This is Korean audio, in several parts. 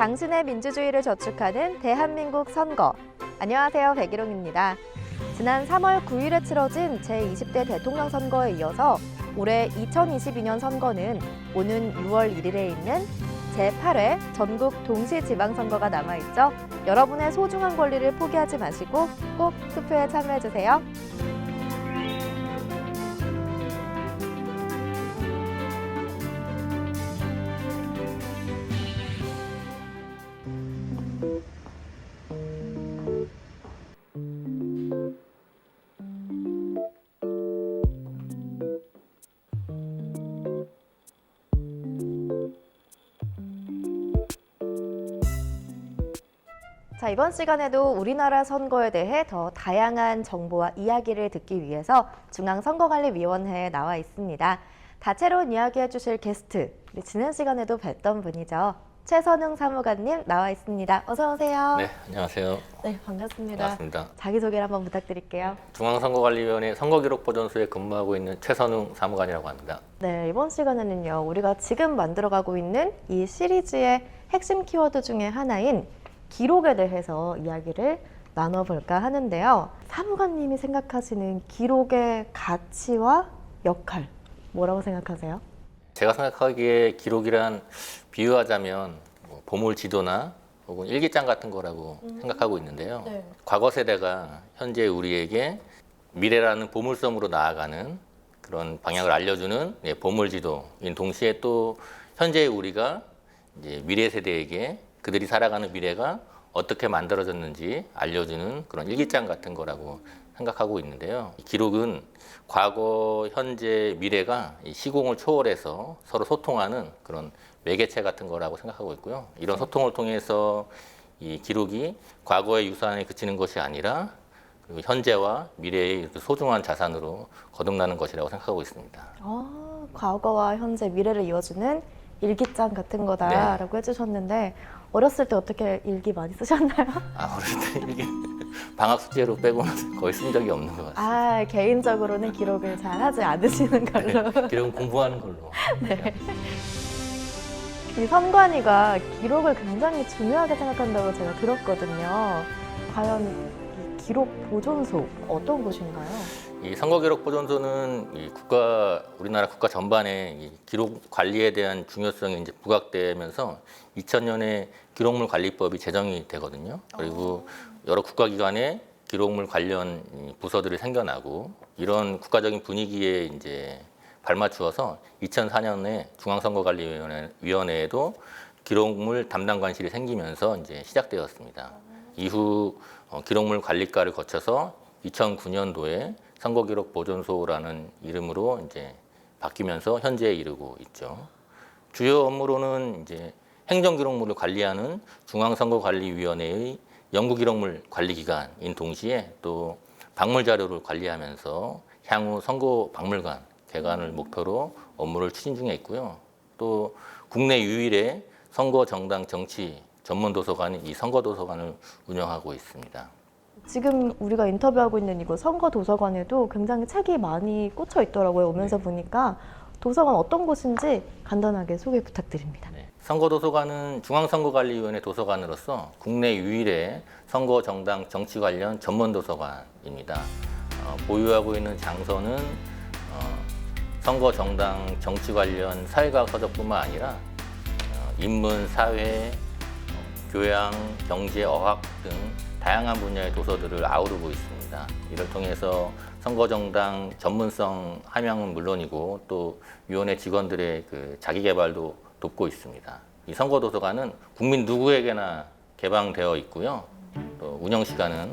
당신의 민주주의를 저축하는 대한민국 선거. 안녕하세요, 백일홍입니다. 지난 3월 9일에 치러진 제20대 대통령 선거에 이어서 올해 2022년 선거는 오는 6월 1일에 있는 제8회 전국 동시지방선거가 남아있죠. 여러분의 소중한 권리를 포기하지 마시고 꼭 투표에 참여해주세요. 자, 이번 시간에도 우리나라 선거에 대해 더 다양한 정보와 이야기를 듣기 위해서 중앙선거관리위원회에 나와 있습니다. 다채로운 이야기 해주실 게스트, 우리 지난 시간에도 뵀던 분이죠. 최선웅 사무관님 나와 있습니다. 어서 오세요. 네, 안녕하세요. 네, 반갑습니다. 반갑습니다. 자기소개를 한번 부탁드릴게요. 중앙선거관리위원회 선거기록보존소에 근무하고 있는 최선웅 사무관이라고 합니다. 네, 이번 시간에는요, 우리가 지금 만들어가고 있는 이 시리즈의 핵심 키워드 중에 하나인 기록에 대해서 이야기를 나눠볼까 하는데요. 사무관님이 생각하시는 기록의 가치와 역할, 뭐라고 생각하세요? 제가 생각하기에 기록이란 비유하자면 보물 지도나 혹은 일기장 같은 거라고 생각하고 있는데요. 네. 과거 세대가 현재 우리에게 미래라는 보물섬으로 나아가는 그런 방향을 알려주는 보물 지도인 동시에 또 현재의 우리가 이제 미래 세대에게 그들이 살아가는 미래가 어떻게 만들어졌는지 알려주는 그런 일기장 같은 거라고 생각하고 있는데요. 기록은 과거, 현재, 미래가 이 시공을 초월해서 서로 소통하는 그런 매개체 같은 거라고 생각하고 있고요. 이런 소통을 통해서 이 기록이 과거의 유산에 그치는 것이 아니라 그리고 현재와 미래의 소중한 자산으로 거듭나는 것이라고 생각하고 있습니다. 과거와 현재, 미래를 이어주는 일기장 같은 거다라고 해주셨는데 어렸을 때 어떻게 일기 많이 쓰셨나요? 어렸을 때 이게 방학 숙제로 빼고는 거의 쓴 적이 없는 것 같습니다. 개인적으로는 기록을 잘 하지 않으시는 걸로. 네, 기록은 공부하는 걸로. 네. 이 선관위가 기록을 굉장히 중요하게 생각한다고 제가 들었거든요. 과연 이 기록 보존소 어떤 곳인가요? 이 선거기록보존소는 우리나라 국가 전반에 이 기록 관리에 대한 중요성이 이제 부각되면서 2000년에 기록물 관리법이 제정이 되거든요. 그리고 여러 국가기관에 기록물 관련 부서들이 생겨나고 이런 국가적인 분위기에 이제 발맞추어서 2004년에 중앙선거관리위원회에도 기록물 담당관실이 생기면서 이제 시작되었습니다. 이후 기록물 관리과를 거쳐서 2009년도에 선거기록보존소라는 이름으로 이제 바뀌면서 현재에 이르고 있죠. 주요 업무로는 이제 행정기록물을 관리하는 중앙선거관리위원회의 연구기록물 관리기관인 동시에 또 박물자료를 관리하면서 향후 선거박물관 개관을 목표로 업무를 추진 중에 있고요. 또 국내 유일의 선거정당 정치 전문도서관인 이 선거도서관을 운영하고 있습니다. 지금 우리가 인터뷰하고 있는 이곳 선거도서관에도 굉장히 책이 많이 꽂혀 있더라고요. 오면서 보니까 도서관 어떤 곳인지 간단하게 소개 부탁드립니다. 선거도서관은 중앙선거관리위원회 도서관으로서 국내 유일의 선거정당 정치 관련 전문도서관입니다. 보유하고 있는 장서는 선거정당 정치 관련 사회과학 서적뿐만 아니라 인문, 사회, 교양, 경제, 어학 등 다양한 분야의 도서들을 아우르고 있습니다. 이를 통해서 선거정당 전문성 함양은 물론이고 또 위원회 직원들의 그 자기개발도 돕고 있습니다. 이 선거도서관은 국민 누구에게나 개방되어 있고요. 또 운영 시간은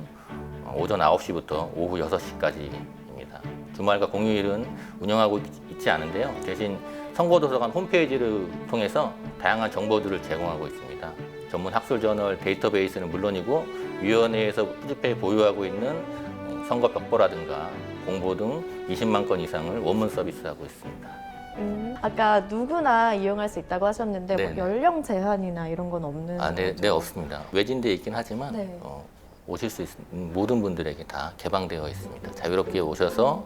오전 9시부터 오후 6시까지입니다. 주말과 공휴일은 운영하고 있지 않은데요. 대신 선거도서관 홈페이지를 통해서 다양한 정보들을 제공하고 있습니다. 전문 학술 저널 데이터베이스는 물론이고 위원회에서 수집해 보유하고 있는 선거 벽보라든가 공보 등 20만 건 이상을 원문 서비스하고 있습니다. 아까 누구나 이용할 수 있다고 하셨는데 뭐 네네. 연령 제한이나 이런 건 없는 거죠? 네, 없습니다. 외진돼 있긴 하지만 오실 수 있는 모든 분들에게 다 개방되어 있습니다. 자유롭게 오셔서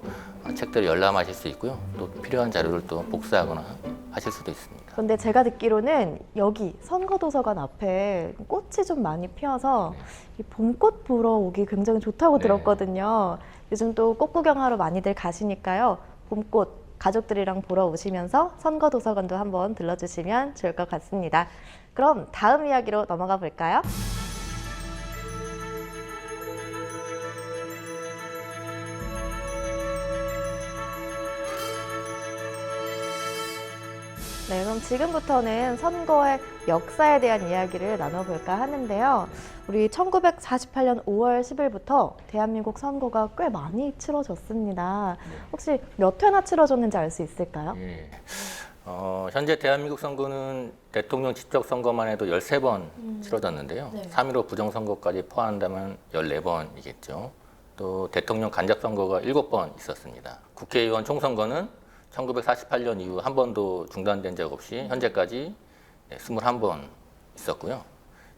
책들을 열람하실 수 있고요. 또 필요한 자료를 또 복사하거나 하실 수도 있습니다. 그런데 제가 듣기로는 여기 선거도서관 앞에 꽃이 좀 많이 피어서 이 봄꽃 보러 오기 굉장히 좋다고 네. 들었거든요. 요즘 또 꽃 구경하러 많이들 가시니까요. 봄꽃 가족들이랑 보러 오시면서 선거도서관도 한번 들러주시면 좋을 것 같습니다. 그럼 다음 이야기로 넘어가 볼까요? 네, 그럼 지금부터는 선거의 역사에 대한 이야기를 나눠볼까 하는데요. 우리 1948년 5월 10일부터 대한민국 선거가 꽤 많이 치러졌습니다. 혹시 몇 회나 치러졌는지 알 수 있을까요? 예. 현재 대한민국 선거는 대통령 직접 선거만 해도 13번 치러졌는데요. 네. 3.15 부정선거까지 포함한다면 14번이겠죠. 또 대통령 간접 선거가 7번 있었습니다. 국회의원 총선거는 1948년 이후 한 번도 중단된 적 없이 현재까지 21번 있었고요.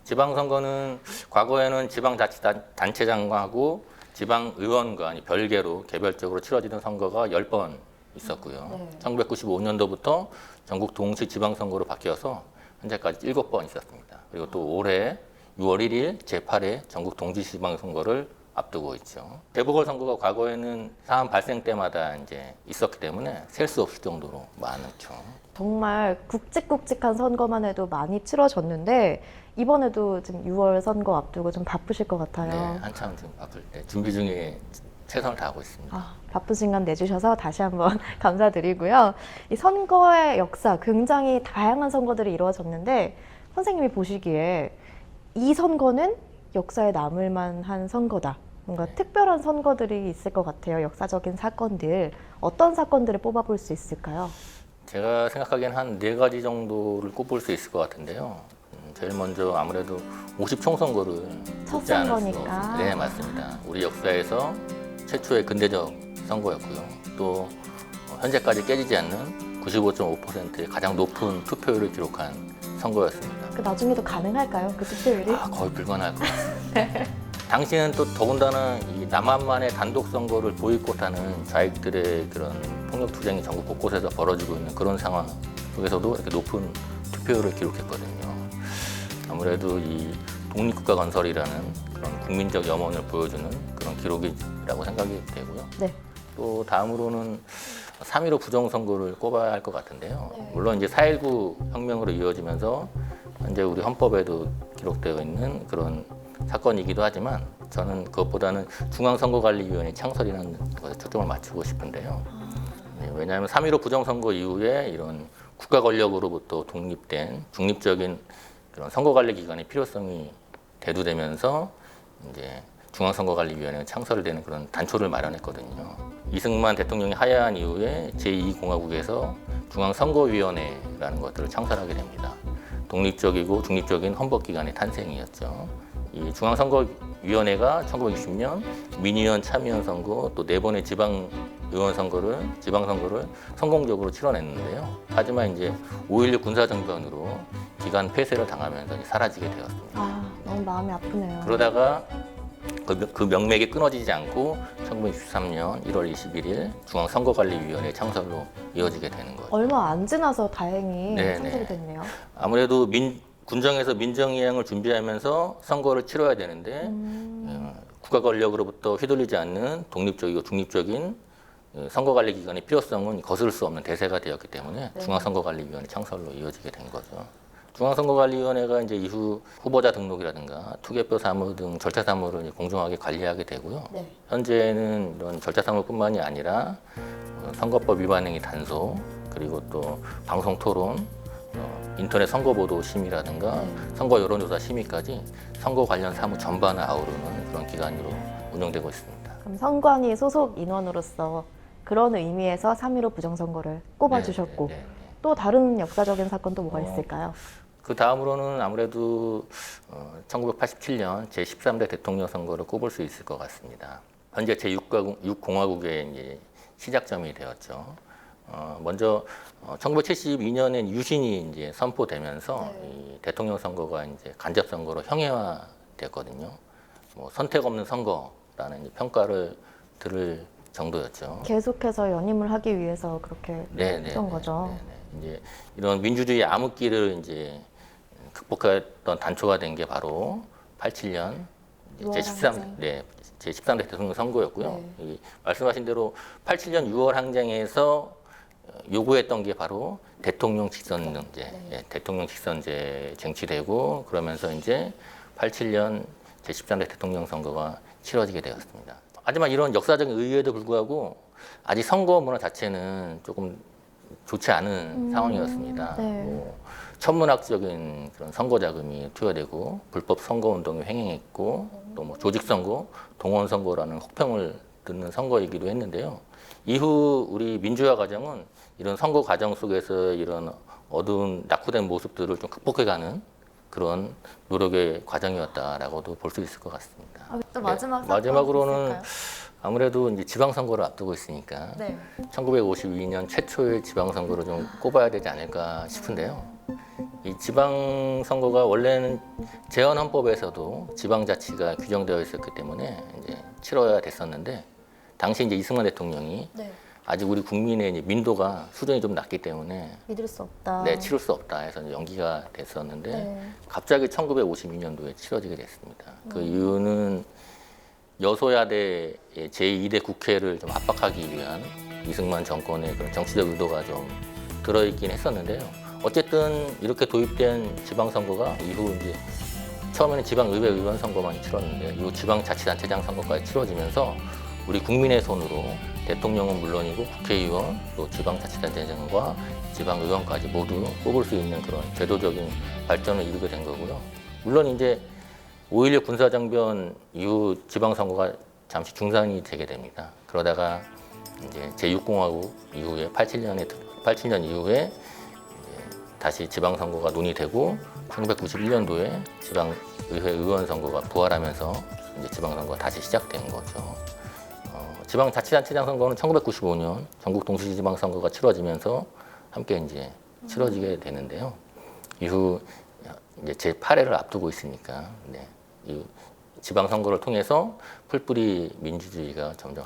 지방선거는 과거에는 지방자치단체장하고 지방의원과 별개로 개별적으로 치러지는 선거가 10번 있었고요. 네. 1995년도부터 전국 동시 지방선거로 바뀌어서 현재까지 7번 있었습니다. 그리고 또 올해 6월 1일 제8회 전국 동시 지방선거를 앞두고 있죠. 재보궐선거가 과거에는 사안 발생 때마다 이제 있었기 때문에 셀 수 없을 정도로 많죠. 정말 굵직굵직한 선거만 해도 많이 치러졌는데 이번에도 지금 6월 선거 앞두고 좀 바쁘실 것 같아요. 네, 한참 지금 바쁠 때 준비 중에 최선을 다하고 있습니다. 바쁜 시간 내주셔서 다시 한번 감사드리고요. 이 선거의 역사, 굉장히 다양한 선거들이 이루어졌는데 선생님이 보시기에 이 선거는 역사에 남을 만한 선거다. 뭔가 특별한 선거들이 있을 것 같아요. 역사적인 사건들. 어떤 사건들을 뽑아볼 수 있을까요? 제가 생각하기엔 한 4가지 정도를 꼽을 수 있을 것 같은데요. 제일 먼저 아무래도 50총선거를 첫 꼽지 않을 수 선거니까. 없습니다. 네, 맞습니다. 우리 역사에서 최초의 근대적 선거였고요. 또 현재까지 깨지지 않는 95.5%의 가장 높은 투표율을 기록한 선거였습니다. 그 나중에도 가능할까요? 그 투표율이? 거의 불가능할 것 같습니다. 당시에는 또 더군다나 이 남한만의 단독 선거를 보이콧하는 좌익들의 그런 폭력 투쟁이 전국 곳곳에서 벌어지고 있는 그런 상황 속에서도 이렇게 높은 투표율을 기록했거든요. 아무래도 이 독립국가 건설이라는 그런 국민적 염원을 보여주는 그런 기록이라고 생각이 되고요. 네. 또 다음으로는 3.15 부정선거를 꼽아야 할 것 같은데요. 네. 물론 이제 4.19 혁명으로 이어지면서 현재 우리 헌법에도 기록되어 있는 그런 사건이기도 하지만 저는 그것보다는 중앙선거관리위원회 창설이라는 것에 초점을 맞추고 싶은데요. 네, 왜냐하면 3.15 부정선거 이후에 이런 국가 권력으로부터 독립된 중립적인 그런 선거관리기관의 필요성이 대두되면서 이제 중앙선거관리위원회가 창설되는 그런 단초를 마련했거든요. 이승만 대통령이 하야한 이후에 제2공화국에서 중앙선거위원회라는 것들을 창설하게 됩니다. 독립적이고 중립적인 헌법기관의 탄생이었죠. 이 중앙선거위원회가 1960년 민의원, 참의원 선거 또 4번의 지방의원 선거를 지방선거를 성공적으로 치러냈는데요. 하지만 이제 5.16 군사정변으로 기간 폐쇄를 당하면서 사라지게 되었습니다. 너무 마음이 아프네요. 그러다가 그 명맥이 끊어지지 않고 1963년 1월 21일 중앙선거관리위원회 창설로 이어지게 되는 거예요. 얼마 안 지나서 다행히 네네. 창설이 됐네요. 아무래도 군정에서 민정이양을 준비하면서 선거를 치러야 되는데 국가 권력으로부터 휘둘리지 않는 독립적이고 중립적인 선거관리기관의 필요성은 거스를 수 없는 대세가 되었기 때문에 네. 중앙선거관리위원회 창설로 이어지게 된 거죠. 중앙선거관리위원회가 이제 이후 후보자 등록이라든가 투개표 사무 등 절차 사무를 이제 공정하게 관리하게 되고요. 네. 현재는 이런 절차 사무뿐만이 아니라 선거법 위반 행위 단속 그리고 또 방송 토론, 인터넷 선거보도 심의라든가 선거 여론조사 심의까지 선거 관련 사무 전반을 아우르는 그런 기관으로 운영되고 있습니다. 그럼 선관위 소속 인원으로서 그런 의미에서 3.15 부정선거를 꼽아주셨고 네, 네, 네. 또 다른 역사적인 사건 또 뭐가 있을까요? 그 다음으로는 아무래도 1987년 제13대 대통령 선거를 꼽을 수 있을 것 같습니다. 현재 제6공화국의 이제 시작점이 되었죠. 먼저 1972년엔 유신이 이제 선포되면서 이 대통령 선거가 이제 간접 선거로 형해화됐거든요. 뭐 선택 없는 선거라는 이제 평가를 들을 정도였죠. 계속해서 연임을 하기 위해서 그렇게 했던 거죠. 이제 이런 민주주의 암흑기를 이제 극복했던 단초가 된 게 바로 87년 제13대 대통령 선거였고요. 이 말씀하신 대로 87년 6월 항쟁에서 요구했던 게 바로 대통령 직선제, 대통령 직선제 쟁취되고 그러면서 이제 87년 제13대 대통령 선거가 치러지게 되었습니다. 하지만 이런 역사적인 의의에도 불구하고 아직 선거 문화 자체는 조금 좋지 않은 상황이었습니다. 뭐 천문학적인 그런 선거 자금이 투여되고 불법 선거 운동이 횡행했고 또 뭐 조직 선거, 동원 선거라는 혹평을 듣는 선거이기도 했는데요. 이후 우리 민주화 과정은 이런 선거 과정 속에서 이런 어두운 낙후된 모습들을 좀 극복해가는 그런 노력의 과정이었다라고도 볼 수 있을 것 같습니다. 또 마지막 마지막으로는 있을까요? 아무래도 이제 지방선거를 앞두고 있으니까 1952년 최초의 지방선거를 좀 꼽아야 되지 않을까 싶은데요. 이 지방선거가 원래는 제헌헌법에서도 지방자치가 규정되어 있었기 때문에 이제 치러야 됐었는데 당시 이제 이승만 대통령이 아직 우리 국민의 이제 민도가 수준이 좀 낮기 때문에 믿을 수 없다. 치를 수 없다 해서 이제 연기가 됐었는데 갑자기 1952년도에 치러지게 됐습니다. 그 이유는 여소야대 제2대 국회를 좀 압박하기 위한 이승만 정권의 그런 정치적 의도가 좀 들어있긴 했었는데요. 어쨌든 이렇게 도입된 지방선거가 이후 이제 처음에는 지방의회 의원 선거만 치렀는데 이후 지방자치단체장 선거까지 치러지면서 우리 국민의 손으로 대통령은 물론이고 국회의원 또 지방자치단체장과 지방의원까지 모두 뽑을 수 있는 그런 제도적인 발전을 이루게 된 거고요. 물론 이제 5.16 군사정변 이후 지방선거가 잠시 중단이 되게 됩니다. 그러다가 이제 제6공화국 이후에 87년 이후에 다시 지방선거가 논의되고 1991년도에 지방의회 의원 선거가 부활하면서 이제 지방선거가 다시 시작된 거죠. 지방자치단체장 선거는 1995년 전국 동시지방선거가 치러지면서 함께 이제 치러지게 되는데요. 이후 이제 제8회를 앞두고 있으니까 이 지방선거를 통해서 풀뿌리 민주주의가 점점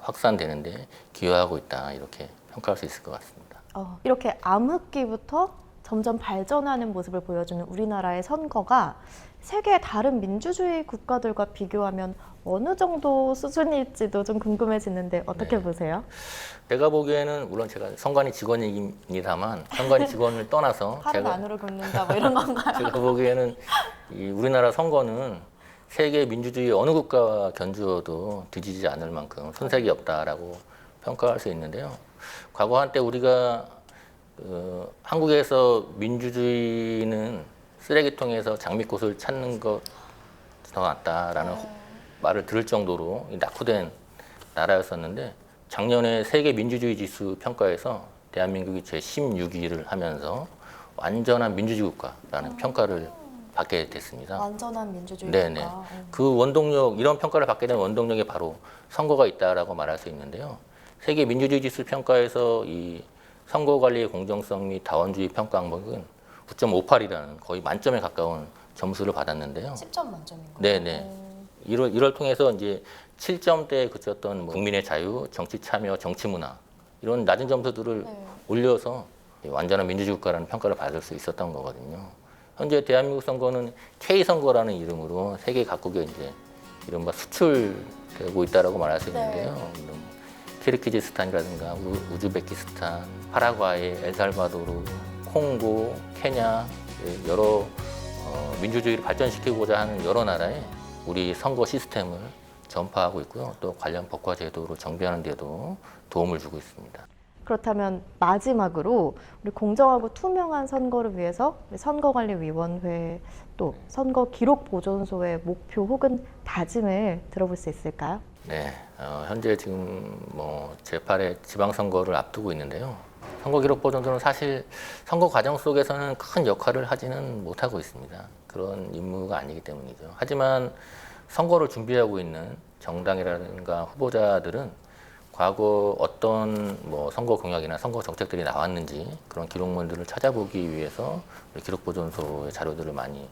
확산되는데 기여하고 있다 이렇게 평가할 수 있을 것 같습니다. 이렇게 암흑기부터 점점 발전하는 모습을 보여주는 우리나라의 선거가 세계 다른 민주주의 국가들과 비교하면 어느 정도 수준일지도 좀 궁금해지는데 어떻게 보세요? 제가 보기에는 물론 제가 선관위 직원입니다만 선관위 직원을 떠나서 팔은 안으로 굽는다 뭐 이런 건가요? 제가 보기에는 이 우리나라 선거는 세계 민주주의 어느 국가와 견주어도 뒤지지 않을 만큼 손색이 없다라고 평가할 수 있는데요. 과거 한때 우리가 한국에서 민주주의는 쓰레기통에서 장미꽃을 찾는 것 더 낫다라는 말을 들을 정도로 낙후된 나라였었는데 작년에 세계 민주주의 지수 평가에서 대한민국이 제16위를 하면서 완전한 민주주의 국가라는 평가를 받게 됐습니다. 완전한 민주주의 국가. 그 원동력, 이런 평가를 받게 된 원동력이 바로 선거가 있다라고 말할 수 있는데요. 세계 민주주의 지수 평가에서 이 선거 관리의 공정성 및 다원주의 평가 항목은 9.58이라는 거의 만점에 가까운 점수를 받았는데요. 10점 만점인가요? 네네. 이를 통해서 이제 7점대에 그쳤던 뭐 국민의 자유, 정치 참여, 정치 문화 이런 낮은 점수들을 올려서 완전한 민주주의 국가라는 평가를 받을 수 있었던 거거든요. 현재 대한민국 선거는 K선거라는 이름으로 세계 각국에 이제 이른바 수출되고 있다라고 말할 수 있는데요. 키르기즈스탄이라든가 우즈베키스탄, 파라과이, 엘살바도르, 콩고, 케냐 여러 민주주의를 발전시키고자 하는 여러 나라에 우리 선거 시스템을 전파하고 있고요. 또 관련 법과 제도로 정비하는 데도 도움을 주고 있습니다. 그렇다면 마지막으로 우리 공정하고 투명한 선거를 위해서 우리 선거관리위원회 또 선거기록보존소의 목표 혹은 다짐을 들어볼 수 있을까요? 네, 현재 지금 뭐 제8회 지방선거를 앞두고 있는데요. 선거기록보존소는 사실 선거 과정 속에서는 큰 역할을 하지는 못하고 있습니다. 그런 임무가 아니기 때문이죠. 하지만 선거를 준비하고 있는 정당이라든가 후보자들은 과거 어떤 뭐 선거 공약이나 선거 정책들이 나왔는지 그런 기록물들을 찾아보기 위해서 기록보존소의 자료들을 많이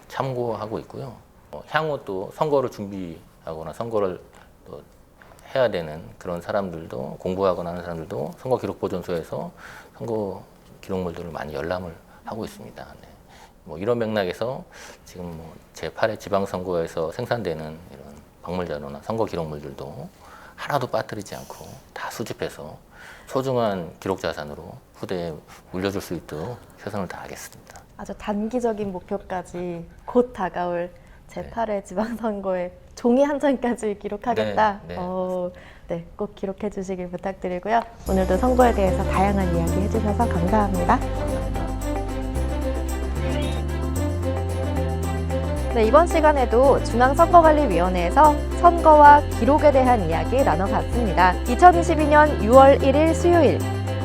참고하고 있고요. 향후 또 선거를 준비하거나 선거를 또 해야 되는 그런 사람들도 공부하거나 하는 사람들도 선거기록보존소에서 선거 기록물들을 많이 열람을 하고 있습니다. 네. 뭐 이런 맥락에서 지금 뭐 제8회 지방선거에서 생산되는 이런 박물자료나 선거 기록물들도 하나도 빠뜨리지 않고 다 수집해서 소중한 기록 자산으로 후대에 물려줄 수 있도록 최선을 다하겠습니다. 아주 단기적인 목표까지 곧 다가올 제8회 지방선거에 종이 한 장까지 기록하겠다. 네, 네, 꼭 기록해 주시길 부탁드리고요. 오늘도 선거에 대해서 다양한 이야기 해주셔서 감사합니다. 네, 이번 시간에도 중앙선거관리위원회에서 선거와 기록에 대한 이야기 나눠봤습니다. 2022년 6월 1일 수요일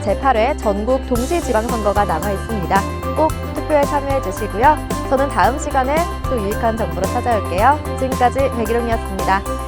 제8회 전국 동시지방선거가 남아 있습니다. 꼭 투표에 참여해 주시고요. 저는 다음 시간에 또 유익한 정보로 찾아올게요. 지금까지 백일홍이었습니다.